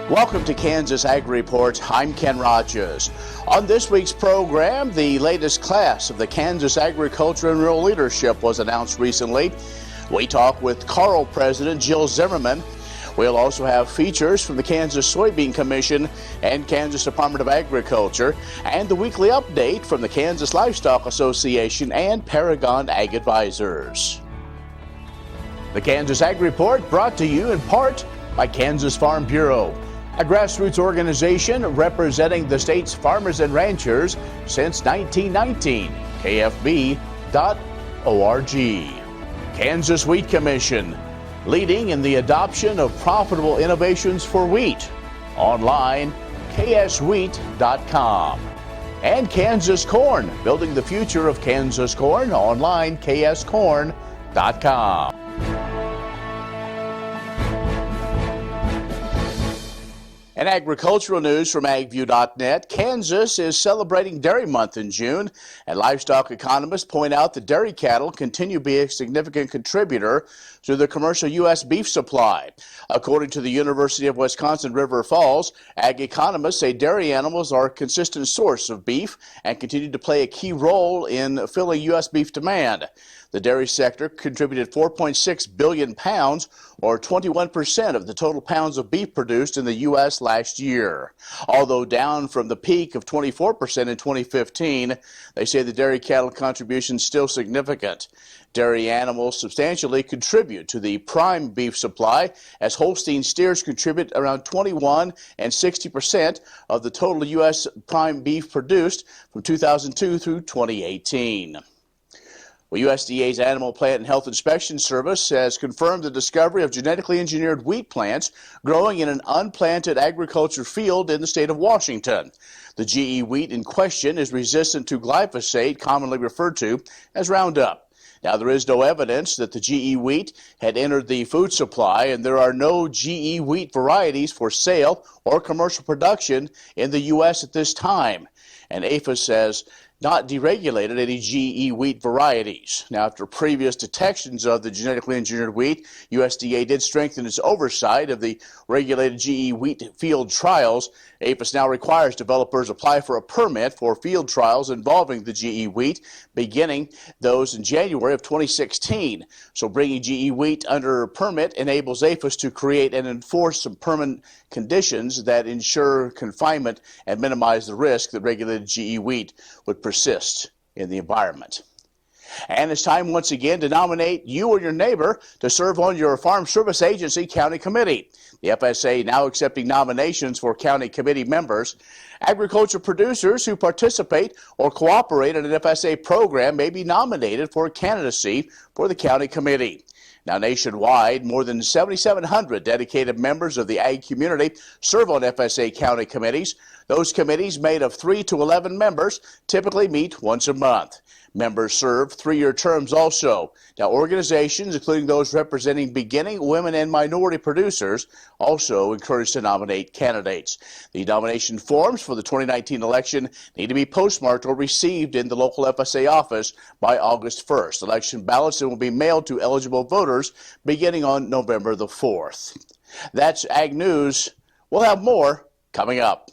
Welcome to Kansas Ag Report. I'm Ken Rogers. On this week's program, the latest class of the Kansas Agriculture and Rural Leadership was announced recently. We talk with Carl President Jill Zimmerman. We'll also have features from the Kansas Soybean Commission and Kansas Department of Agriculture, and the weekly update from the Kansas Livestock Association and Paragon Ag Advisors. The Kansas Ag Report brought to you in part by Kansas Farm Bureau, a grassroots organization representing the state's farmers and ranchers since 1919, kfb.org. Kansas Wheat Commission, leading in the adoption of profitable innovations for wheat. Online, kswheat.com. And Kansas Corn, building the future of Kansas corn. Online, kscorn.com. And agricultural news from agview.net. Kansas is celebrating Dairy Month in June, and livestock economists point out that dairy cattle continue to be a significant contributor to the commercial U.S. beef supply. According to the University of Wisconsin River Falls, ag economists say dairy animals are a consistent source of beef and continue to play a key role in filling U.S. beef demand. The dairy sector contributed 4.6 billion pounds, or 21% of the total pounds of beef produced in the U.S. last year. Although down from the peak of 24% in 2015, they say the dairy cattle contribution is still significant. Dairy animals substantially contribute to the prime beef supply, as Holstein steers contribute around 21 and 60% of the total U.S. prime beef produced from 2002 through 2018. Well, USDA's Animal Plant and Health Inspection Service has confirmed the discovery of genetically engineered wheat plants growing in an unplanted agriculture field in the state of Washington. The GE wheat in question is resistant to glyphosate, commonly referred to as Roundup. Now, there is no evidence that the GE wheat had entered the food supply, and there are no GE wheat varieties for sale or commercial production in the U.S. at this time. And APHIS says not deregulated any GE wheat varieties. Now, after previous detections of the genetically engineered wheat, USDA did strengthen its oversight of the regulated GE wheat field trials. APHIS now requires developers apply for a permit for field trials involving the GE wheat, beginning those in January of 2016. So bringing GE wheat under a permit enables APHIS to create and enforce some permanent conditions that ensure confinement and minimize the risk that regulated GE wheat would persist in the environment. And it's time once again to nominate you or your neighbor to serve on your Farm Service Agency County Committee. The FSA now accepting nominations for county committee members. Agriculture producers who participate or cooperate in an FSA program may be nominated for candidacy for the county committee. Now, nationwide, more than 7,700 dedicated members of the ag community serve on FSA county committees. Those committees, made of 3 to 11 members, typically meet once a month. Members serve 3-year terms also. Now, organizations, including those representing beginning, women, and minority producers, also encouraged to nominate candidates. The nomination forms for the 2019 election need to be postmarked or received in the local FSA office by August 1st. Election ballots will be mailed to eligible voters beginning on November the 4th. That's Ag News. We'll have more coming up.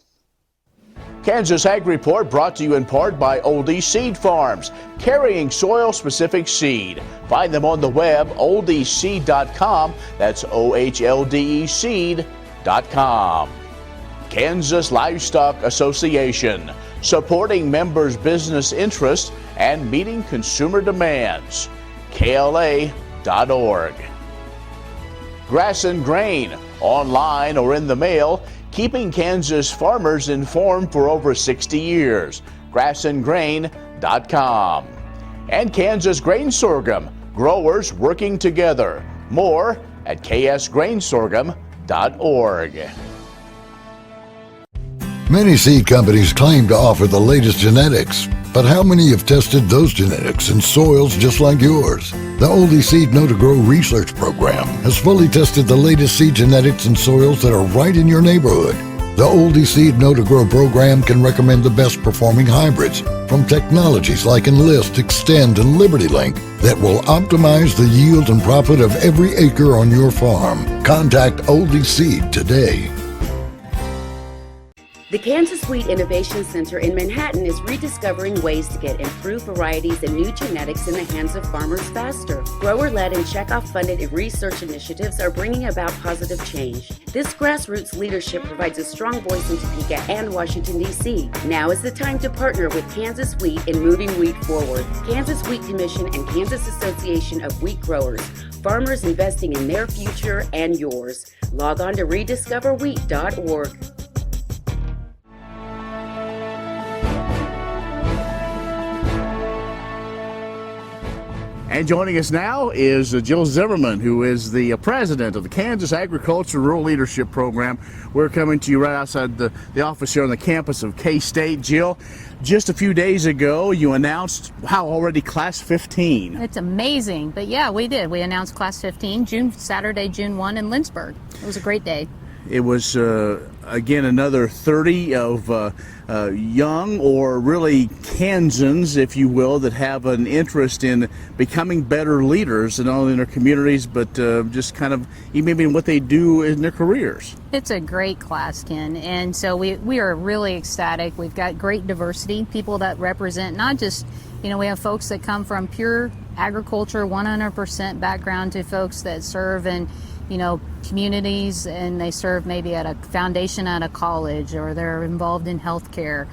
Kansas Ag Report brought to you in part by Oldie Seed Farms, carrying soil-specific seed. Find them on the web, oldieseed.com. That's OHLDE seed.com. Kansas Livestock Association, supporting members' business interests and meeting consumer demands. KLA.org. Grass and Grain, online or in the mail, keeping Kansas farmers informed for over 60 years. grassandgrain.com. And Kansas Grain Sorghum, growers working together. More at ksgrainsorghum.org. Many seed companies claim to offer the latest genetics, but how many have tested those genetics in soils just like yours? The Oldie Seed Know to Grow research program has fully tested the latest seed genetics in soils that are right in your neighborhood. The Oldie Seed Know to Grow program can recommend the best performing hybrids from technologies like Enlist, Extend, and Liberty Link that will optimize the yield and profit of every acre on your farm. Contact Oldie Seed today. The Kansas Wheat Innovation Center in Manhattan is rediscovering ways to get improved varieties and new genetics in the hands of farmers faster. Grower-led and checkoff-funded research initiatives are bringing about positive change. This grassroots leadership provides a strong voice in Topeka and Washington, D.C. Now is the time to partner with Kansas Wheat in moving wheat forward. Kansas Wheat Commission and Kansas Association of Wheat Growers. Farmers investing in their future and yours. Log on to rediscoverwheat.org. And joining us now is Jill Zimmerman, who is the president of the Kansas Agriculture Rural Leadership Program. We're coming to you right outside the office here on the campus of K-State. Jill, just a few days ago, you announced, already Class 15. It's amazing. But yeah, we did. We announced Class 15, Saturday, June 1 in Lynchburg. It was a great day. It was, again, another 30 of young or really Kansans, if you will, that have an interest in becoming better leaders, not only in their communities, but just kind of even in what they do in their careers. It's a great class, Ken, and so we are really ecstatic. We've got great diversity, people that represent not just, we have folks that come from pure agriculture, 100% background, to folks that serve in communities, and they serve maybe at a foundation at a college, or they're involved in healthcare.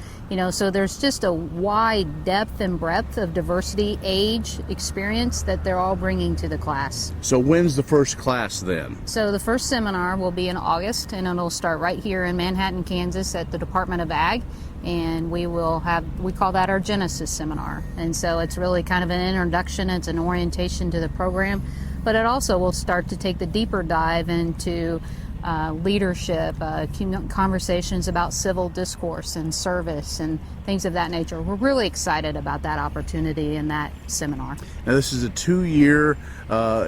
So there's just a wide depth and breadth of diversity, age, experience that they're all bringing to the class. So when's the first class then? So the first seminar will be in August, and it'll start right here in Manhattan, Kansas at the Department of Ag. And we call that our Genesis seminar. And so it's really kind of an introduction, it's an orientation to the program. But it also will start to take the deeper dive into leadership, conversations about civil discourse and service and things of that nature. We're really excited about that opportunity in that seminar. Now, this is a 2-year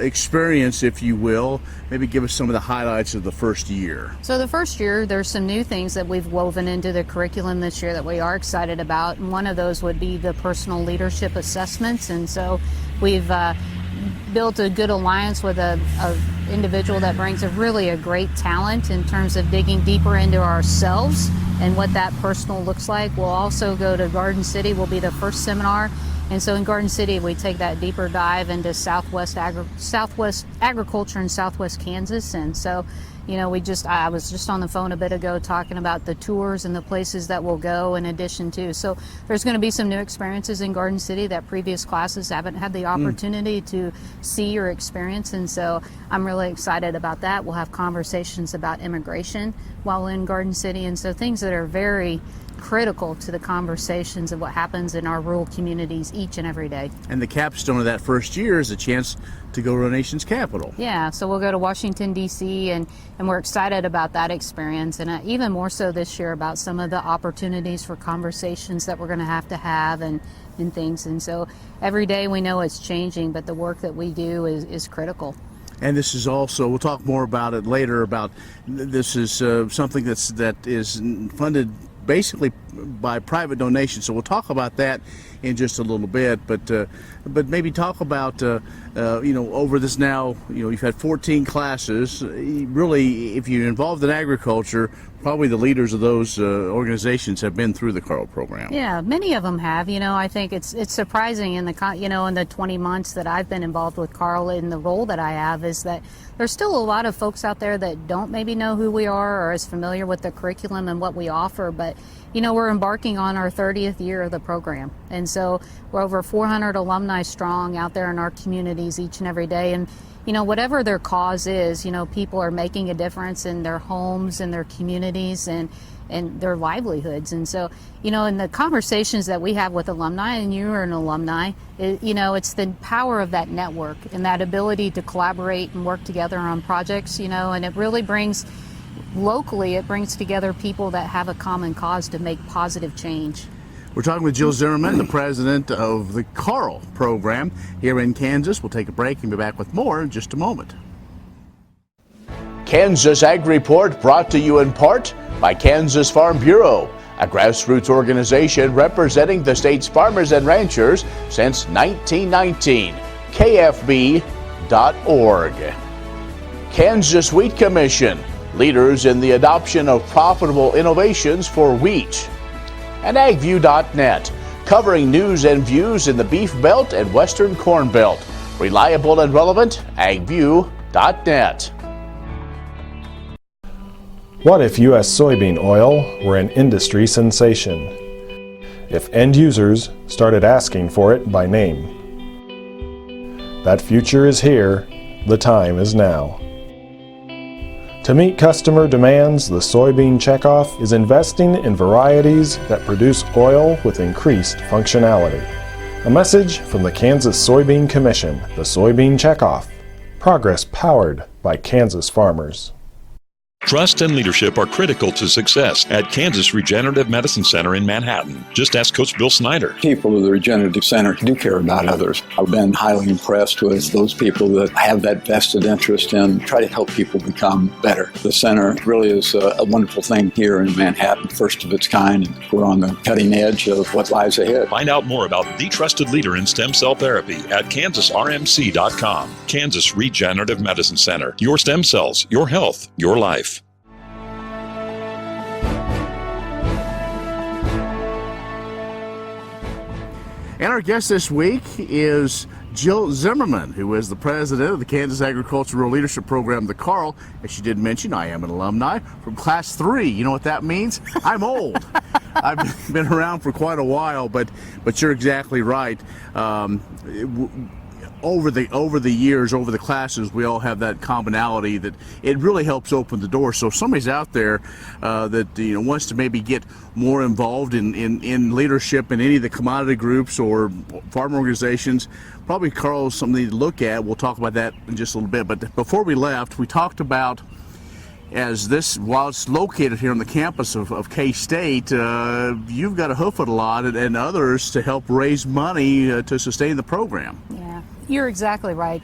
experience, if you will. Maybe give us some of the highlights of the first year. So the first year, there's some new things that we've woven into the curriculum this year that we are excited about. And one of those would be the personal leadership assessments. And so we've built a good alliance with a individual that brings a great talent in terms of digging deeper into ourselves and what that personal looks like. We'll also go to Garden City, will be the first seminar. And so in Garden City, we take that deeper dive into Southwest agriculture in Southwest Kansas. And so, I was just on the phone a bit ago talking about the tours and the places that we'll go in addition to. So there's going to be some new experiences in Garden City that previous classes haven't had the opportunity to see or experience. And so I'm really excited about that. We'll have conversations about immigration while in Garden City. And so things that are very critical to the conversations of what happens in our rural communities each and every day. And the capstone of that first year is a chance to go to our nation's capital. Yeah, so we'll go to Washington, D.C., and we're excited about that experience, and even more so this year about some of the opportunities for conversations that we're going to have and things. And so every day we know it's changing, but the work that we do is critical. And this is also, we'll talk more about it later, about this is something that is funded basically by private donations. So we'll talk about that in just a little bit, but maybe talk about over this now, you've had 14 classes. Really, if you're involved in agriculture, probably the leaders of those organizations have been through the CARL program. Yeah, many of them have. I think it's surprising in the 20 months that I've been involved with CARL in the role that I have, is that there's still a lot of folks out there that don't maybe know who we are or as familiar with the curriculum and what we offer. But we're embarking on our 30th year of the program, and so we're over 400 alumni strong out there in our communities each and every day. And whatever their cause is, people are making a difference in their homes and their communities and their livelihoods. And so, in the conversations that we have with alumni, and you are an alumni, it's the power of that network and that ability to collaborate and work together on projects, and it really brings, locally, it brings together people that have a common cause to make positive change. We're talking with Jill Zimmerman, the president of the CARL program here in Kansas. We'll take a break and be back with more in just a moment. Kansas Ag Report brought to you in part by Kansas Farm Bureau, a grassroots organization representing the state's farmers and ranchers since 1919. KFB.org. Kansas Wheat Commission, leaders in the adoption of profitable innovations for wheat. And AgView.net, covering news and views in the Beef Belt and Western Corn Belt. Reliable and relevant, AgView.net. What if U.S. soybean oil were an industry sensation? If end users started asking for it by name? That future is here. The time is now. To meet customer demands, the Soybean Checkoff is investing in varieties that produce oil with increased functionality. A message from the Kansas Soybean Commission, the Soybean Checkoff. Progress powered by Kansas farmers. Trust and leadership are critical to success at Kansas Regenerative Medicine Center in Manhattan. Just ask Coach Bill Snyder. People of the Regenerative Center do care about others. I've been highly impressed with those people that have that vested interest and try to help people become better. The center really is a wonderful thing here in Manhattan, first of its kind. And we're on the cutting edge of what lies ahead. Find out more about the trusted leader in stem cell therapy at kansasrmc.com. Kansas Regenerative Medicine Center. Your stem cells, your health, your life. And our guest this week is Jill Zimmerman, who is the president of the Kansas Agricultural Leadership Program, the Carl. As she did mention, I am an alumni from Class 3. You know what that means? I'm old. I've been around for quite a while, but you're exactly right. Over the years, over the classes, we all have that commonality that it really helps open the door. So if somebody's out there that wants to maybe get more involved in leadership in any of the commodity groups or farm organizations, probably Carl is something to look at. We'll talk about that in just a little bit. But before we left, we talked about, while it's located here on the campus of K-State, you've got to hoof it a lot and others to help raise money to sustain the program. Yeah, you're exactly right.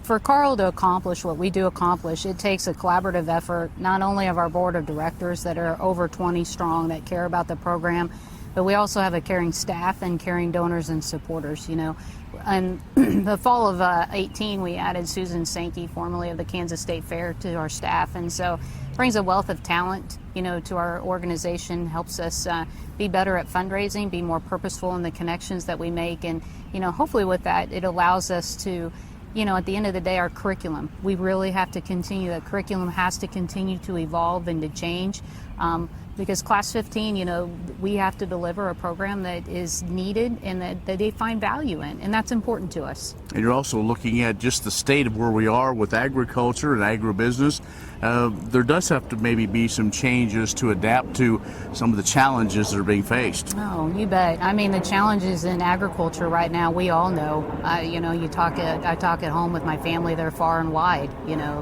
For Carl to accomplish what we do accomplish, it takes a collaborative effort, not only of our board of directors that are over 20 strong that care about the program, but we also have a caring staff and caring donors and supporters. And the fall of 18, we added Susan Sankey, formerly of the Kansas State Fair, to our staff, and so brings a wealth of talent, to our organization, helps us be better at fundraising, be more purposeful in the connections that we make, and hopefully with that, it allows us to, at the end of the day, our curriculum, we really have to continue. The curriculum has to continue to evolve and to change. Because Class 15, we have to deliver a program that is needed and that they find value in, and that's important to us. And you're also looking at just the state of where we are with agriculture and agribusiness. There does have to maybe be some changes to adapt to some of the challenges that are being faced. Oh, you bet. I mean, the challenges in agriculture right now, we all know. I talk at home with my family. They're far and wide,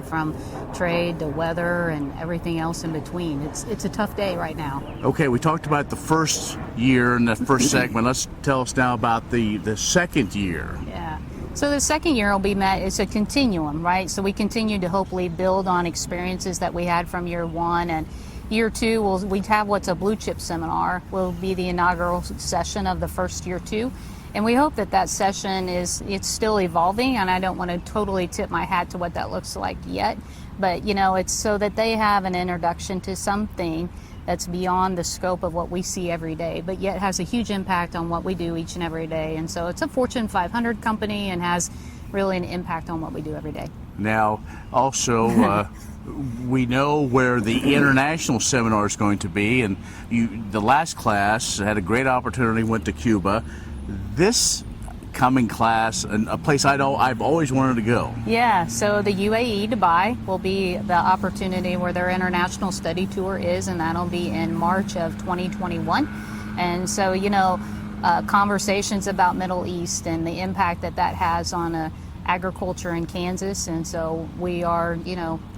from trade to weather and everything else in between. It's a tough day right now. Okay, we talked about the first year in the first segment. Let's tell us now about the second year. Yeah. So the second year will be it's a continuum, right? So we continue to hopefully build on experiences that we had from year one, and year two we have what's a blue chip seminar. Will be the inaugural session of the first year two. And we hope that session it's still evolving, and I don't want to totally tip my hat to what that looks like yet, but it's so that they have an introduction to something that's beyond the scope of what we see every day, but yet has a huge impact on what we do each and every day. And so it's a Fortune 500 company and has really an impact on what we do every day. Now, also, we know where the international seminar is going to be, and the last class had a great opportunity, went to Cuba. This coming class, and a place I've always wanted to go. Yeah, so the UAE, Dubai, will be the opportunity where their international study tour is, and that'll be in March of 2021. And so, conversations about Middle East and the impact that has on agriculture in Kansas. And so we are,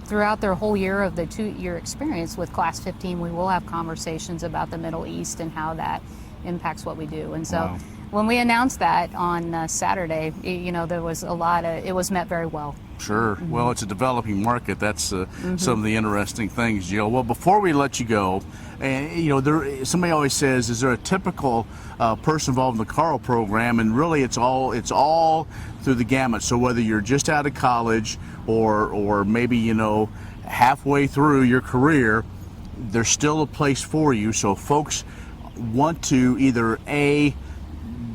throughout their whole year of the 2-year experience with Class 15, we will have conversations about the Middle East and how that impacts what we do. And so when we announced that on Saturday, there was it was met very well. Sure. Mm-hmm. Well, it's a developing market. That's some of the interesting things, Jill. Well, before we let you go, and somebody always says, is there a typical person involved in the Carl program? And really, it's all through the gamut. So whether you're just out of college or maybe halfway through your career, there's still a place for you. So folks want to either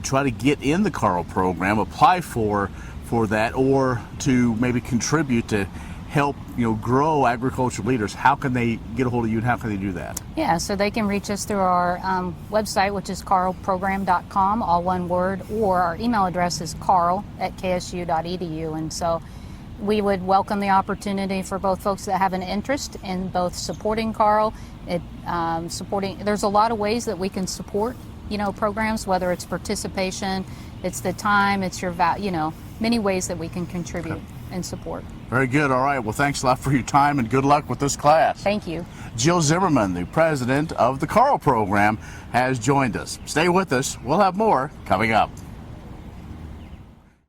try to get in the Carl program, apply for that, or to maybe contribute to help grow agricultural leaders. How can they get a hold of you, and how can they do that? Yeah, so they can reach us through our website, which is carlprogram.com, all one word, or our email address is carl@ksu.edu. And so we would welcome the opportunity for both folks that have an interest in both supporting Carl, there's a lot of ways that we can support programs, whether it's participation, it's the time, it's your many ways that we can contribute and support. Very good. All right. Well, thanks a lot for your time, and good luck with this class. Thank you. Jill Zimmerman, the president of the Carl program, has joined us. Stay with us. We'll have more coming up.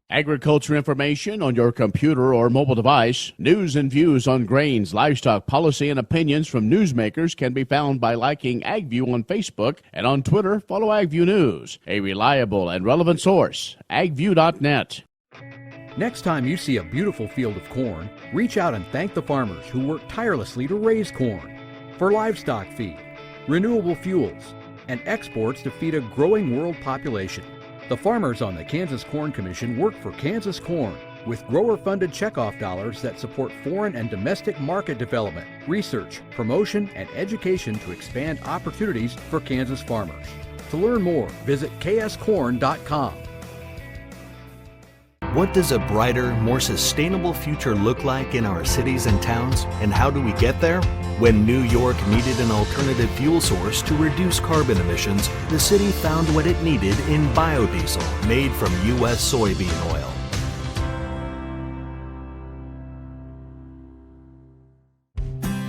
Agriculture information on your computer or mobile device. News and views on grains, livestock, policy, and opinions from newsmakers can be found by liking AgView on Facebook, and on Twitter, follow AgView News. A reliable and relevant source, agview.net. Next time you see a beautiful field of corn, reach out and thank the farmers who work tirelessly to raise corn for livestock feed, renewable fuels, and exports to feed a growing world population. The farmers on the Kansas Corn Commission work for Kansas Corn with grower-funded checkoff dollars that support foreign and domestic market development, research, promotion, and education to expand opportunities for Kansas farmers. To learn more, visit kscorn.com. What does a brighter, more sustainable future look like in our cities and towns, and how do we get there? When New York needed an alternative fuel source to reduce carbon emissions, the city found what it needed in biodiesel made from U.S. soybean oil.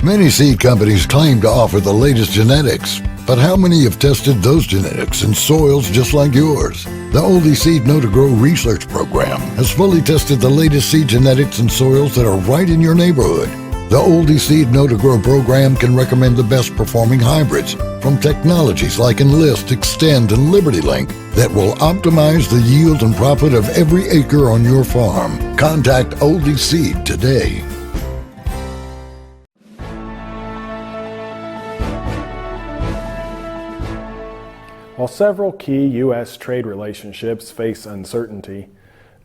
Many seed companies claim to offer the latest genetics, but how many have tested those genetics in soils just like yours? The Oldie Seed Know to Grow research program has fully tested the latest seed genetics in soils that are right in your neighborhood. The Oldie Seed Know to Grow program can recommend the best performing hybrids from technologies like Enlist, Extend, and LibertyLink that will optimize the yield and profit of every acre on your farm. Contact Oldie Seed today. While several key U.S. trade relationships face uncertainty,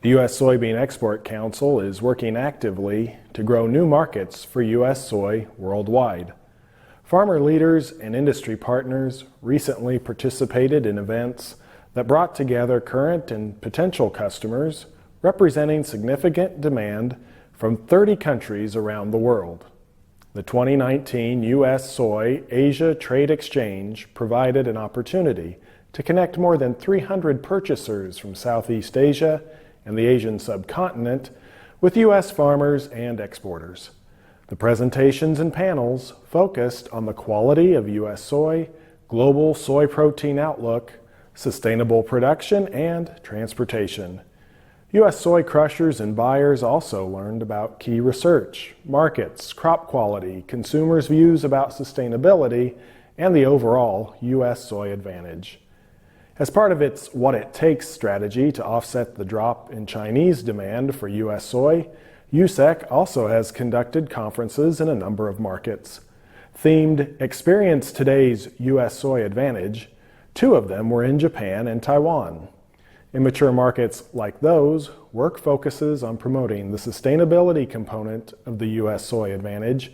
the U.S. Soybean Export Council is working actively to grow new markets for U.S. soy worldwide. Farmer leaders and industry partners recently participated in events that brought together current and potential customers representing significant demand from 30 countries around the world. The 2019 U.S. Soy Asia Trade Exchange provided an opportunity to connect more than 300 purchasers from Southeast Asia and the Asian subcontinent with U.S. farmers and exporters. The presentations and panels focused on the quality of U.S. soy, global soy protein outlook, sustainable production, and transportation. U.S. soy crushers and buyers also learned about key research, markets, crop quality, consumers' views about sustainability, and the overall U.S. soy advantage. As part of its What It Takes strategy to offset the drop in Chinese demand for U.S. soy, USEC also has conducted conferences in a number of markets. Themed Experience Today's U.S. Soy Advantage, 2 of them were in Japan and Taiwan. In mature markets like those, work focuses on promoting the sustainability component of the U.S. soy advantage,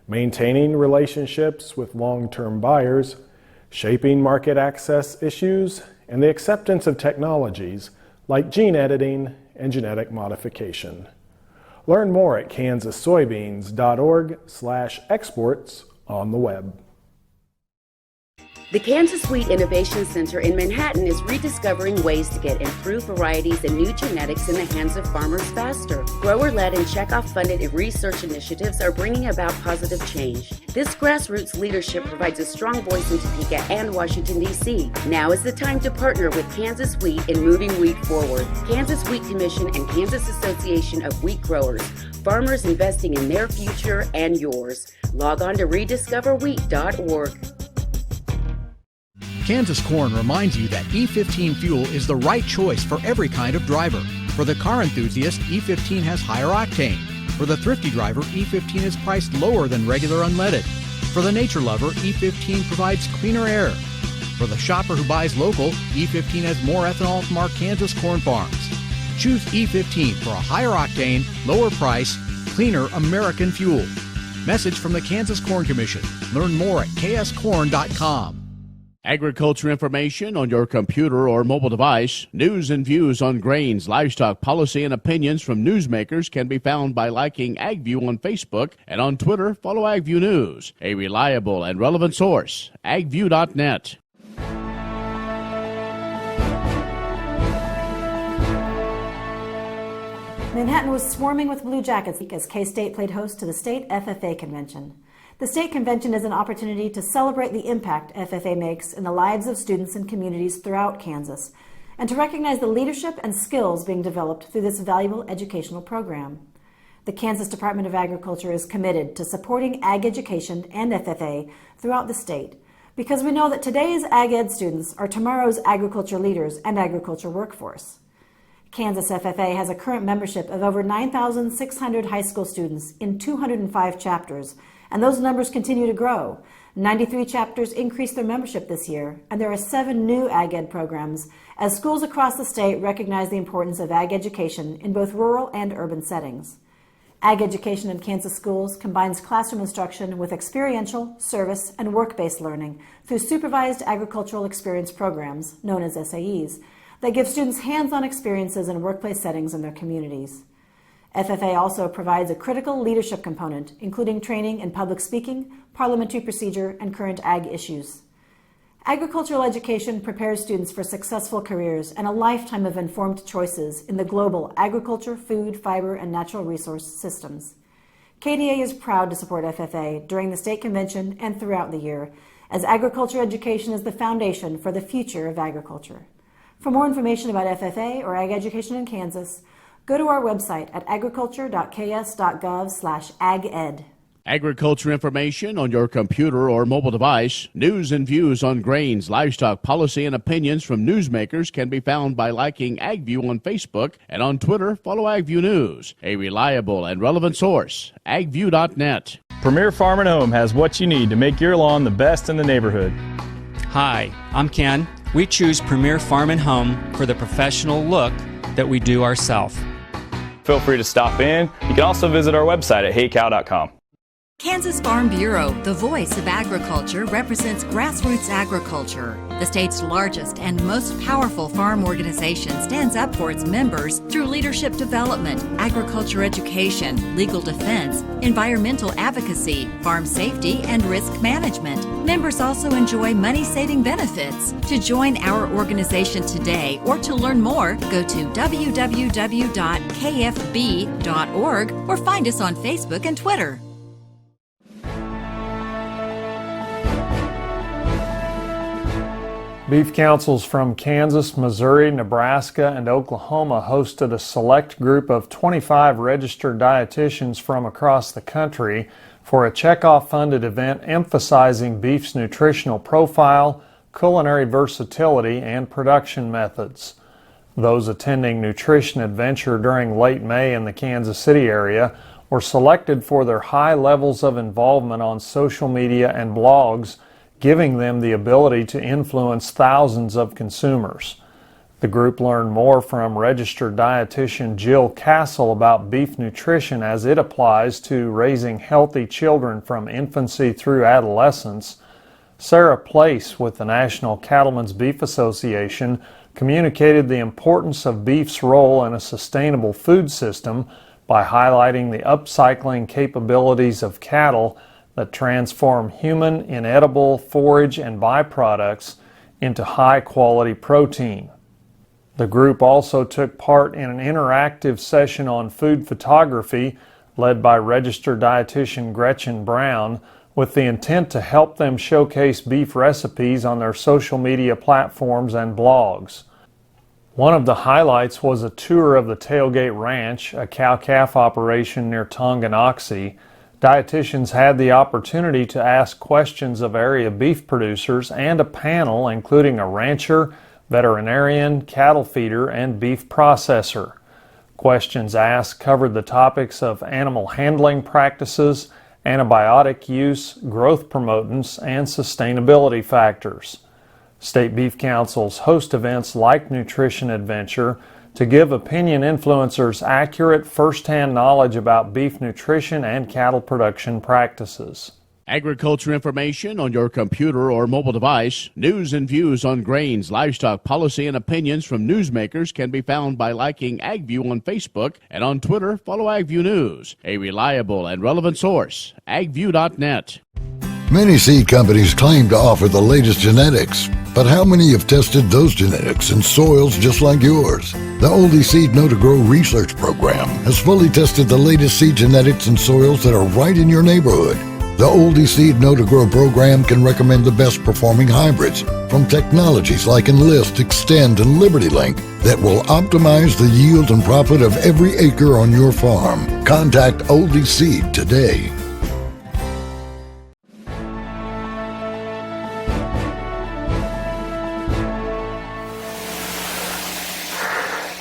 maintaining relationships with long-term buyers, shaping market access issues, and the acceptance of technologies like gene editing and genetic modification. Learn more at kansassoybeans.org/exports on the web. The Kansas Wheat Innovation Center in Manhattan is rediscovering ways to get improved varieties and new genetics in the hands of farmers faster. Grower-led and checkoff-funded research initiatives are bringing about positive change. This grassroots leadership provides a strong voice in Topeka and Washington, D.C. Now is the time to partner with Kansas Wheat in moving wheat forward. Kansas Wheat Commission and Kansas Association of Wheat Growers, farmers investing in their future and yours. Log on to rediscoverwheat.org. Kansas Corn reminds you that E15 fuel is the right choice for every kind of driver. For the car enthusiast, E15 has higher octane. For the thrifty driver, E15 is priced lower than regular unleaded. For the nature lover, E15 provides cleaner air. For the shopper who buys local, E15 has more ethanol from our Kansas corn farms. Choose E15 for a higher octane, lower price, cleaner American fuel. Message from the Kansas Corn Commission. Learn more at kscorn.com. Agriculture information on your computer or mobile device. News and views on grains, livestock, policy, and opinions from newsmakers can be found by liking AgView on Facebook, and on Twitter, follow AgView News, a reliable and relevant source. agview.net. Manhattan was swarming with Blue Jackets as K-State played host to the state FFA convention. The state convention is an opportunity to celebrate the impact FFA makes in the lives of students and communities throughout Kansas, and to recognize the leadership and skills being developed through this valuable educational program. The Kansas Department of Agriculture is committed to supporting ag education and FFA throughout the state, because we know that today's ag ed students are tomorrow's agriculture leaders and agriculture workforce. Kansas FFA has a current membership of over 9,600 high school students in 205 chapters, and those numbers continue to grow. 93 chapters increased their membership this year, and there are 7 new ag ed programs as schools across the state recognize the importance of ag education in both rural and urban settings. Ag education in Kansas schools combines classroom instruction with experiential, service, and work-based learning through supervised agricultural experience programs, known as SAEs, that give students hands-on experiences in workplace settings in their communities. FFA also provides a critical leadership component, including training in public speaking, parliamentary procedure, and current ag issues. Agricultural education prepares students for successful careers and a lifetime of informed choices in the global agriculture, food, fiber, and natural resource systems. KDA is proud to support FFA during the state convention and throughout the year, as agriculture education is the foundation for the future of agriculture. For more information about FFA or ag education in Kansas, go to our website at agriculture.ks.gov/aged. Agriculture information on your computer or mobile device. News and views on grains, livestock, policy, and opinions from newsmakers can be found by liking AgView on Facebook, and on Twitter, follow AgView News, a reliable and relevant source. agview.net. Premier Farm and Home has what you need to make your lawn the best in the neighborhood. Hi, I'm Ken. We choose Premier Farm and Home for the professional look that we do ourselves. Feel free to stop in. You can also visit our website at heycow.com. Kansas Farm Bureau, the voice of agriculture, represents grassroots agriculture. The state's largest and most powerful farm organization stands up for its members through leadership development, agriculture education, legal defense, environmental advocacy, farm safety, and risk management. Members also enjoy money-saving benefits. To join our organization today or to learn more, go to www.kfb.org or find us on Facebook and Twitter. Beef councils from Kansas, Missouri, Nebraska, and Oklahoma hosted a select group of 25 registered dietitians from across the country for a checkoff-funded event emphasizing beef's nutritional profile, culinary versatility, and production methods. Those attending Nutrition Adventure during late May in the Kansas City area were selected for their high levels of involvement on social media and blogs, giving them the ability to influence thousands of consumers. The group learned more from registered dietitian Jill Castle about beef nutrition as it applies to raising healthy children from infancy through adolescence. Sarah Place with the National Cattlemen's Beef Association communicated the importance of beef's role in a sustainable food system by highlighting the upcycling capabilities of cattle that transform human inedible forage and byproducts into high-quality protein. The group also took part in an interactive session on food photography led by registered dietitian Gretchen Brown, with the intent to help them showcase beef recipes on their social media platforms and blogs. One of the highlights was a tour of the Tailgate Ranch, a cow-calf operation near Tonganoxie. Dietitians had the opportunity to ask questions of area beef producers and a panel including a rancher, veterinarian, cattle feeder, and beef processor. Questions asked covered the topics of animal handling practices, antibiotic use, growth promotants, and sustainability factors. State Beef Councils host events like Nutrition Adventure to give opinion influencers accurate first-hand knowledge about beef nutrition and cattle production practices. Agriculture information on your computer or mobile device, news and views on grains, livestock policy, and opinions from newsmakers can be found by liking AgView on Facebook, and on Twitter, follow AgView News, a reliable and relevant source, agview.net. Many seed companies claim to offer the latest genetics, but how many have tested those genetics in soils just like yours? The Oldie Seed Know to Grow research program has fully tested the latest seed genetics in soils that are right in your neighborhood. The Oldie Seed Know to Grow program can recommend the best performing hybrids from technologies like Enlist, Extend, and LibertyLink that will optimize the yield and profit of every acre on your farm. Contact Oldie Seed today.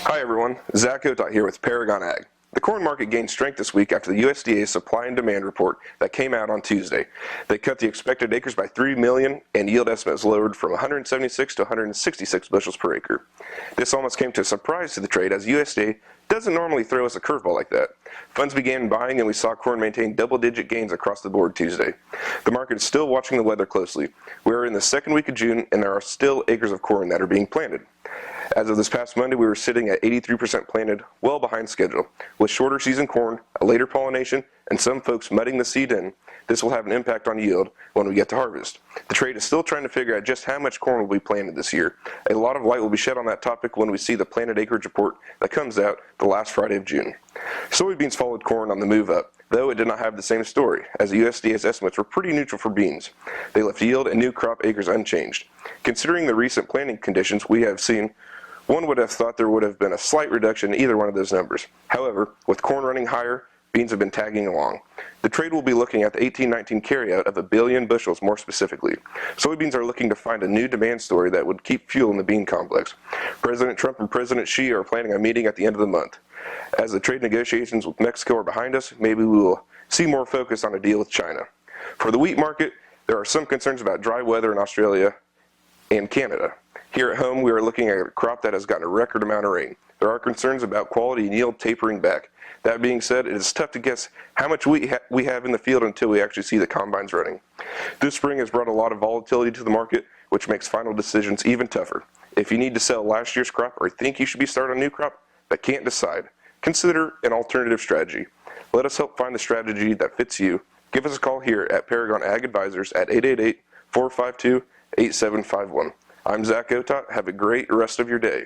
Hi everyone, Zach Otot here with Paragon Ag. The corn market gained strength this week after the USDA's supply and demand report that came out on Tuesday. They cut the expected acres by 3 million and yield estimates lowered from 176 to 166 bushels per acre. This almost came to a surprise to the trade as USDA doesn't normally throw us a curveball like that. Funds began buying and we saw corn maintain double-digit gains across the board Tuesday. The market is still watching the weather closely. We're in the second week of June and there are still acres of corn that are being planted. As of this past Monday, we were sitting at 83% planted, well behind schedule. With shorter season corn, a later pollination, and some folks mudding the seed in, this will have an impact on yield when we get to harvest. The trade is still trying to figure out just how much corn will be planted this year. A lot of light will be shed on that topic when we see the planted acreage report that comes out the last Friday of June. Soybeans followed corn on the move up, though it did not have the same story, as the USDA's estimates were pretty neutral for beans. They left yield and new crop acres unchanged. Considering the recent planting conditions we have seen, one would have thought there would have been a slight reduction in either one of those numbers. However, with corn running higher, beans have been tagging along. The trade will be looking at the 18-19 carryout of 1 billion bushels more specifically. Soybeans are looking to find a new demand story that would keep fuel in the bean complex. President Trump and President Xi are planning a meeting at the end of the month. As the trade negotiations with Mexico are behind us, maybe we will see more focus on a deal with China. For the wheat market, there are some concerns about dry weather in Australia and Canada. Here at home, we are looking at a crop that has gotten a record amount of rain. There are concerns about quality and yield tapering back. That being said, it is tough to guess how much wheat we have in the field until we actually see the combines running. This spring has brought a lot of volatility to the market, which makes final decisions even tougher. If you need to sell last year's crop or think you should be starting a new crop but can't decide, consider an alternative strategy. Let us help find the strategy that fits you. Give us a call here at Paragon Ag Advisors at 888-452-8751. I'm Zach Otot. Have a great rest of your day.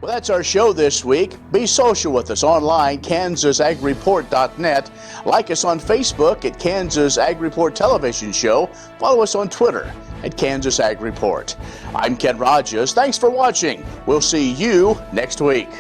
Well, that's our show this week. Be social with us online, KansasAgReport.net. Like us on Facebook at Kansas Ag Report Television Show. Follow us on Twitter at Kansas Ag Report. I'm Ken Rogers. Thanks for watching. We'll see you next week.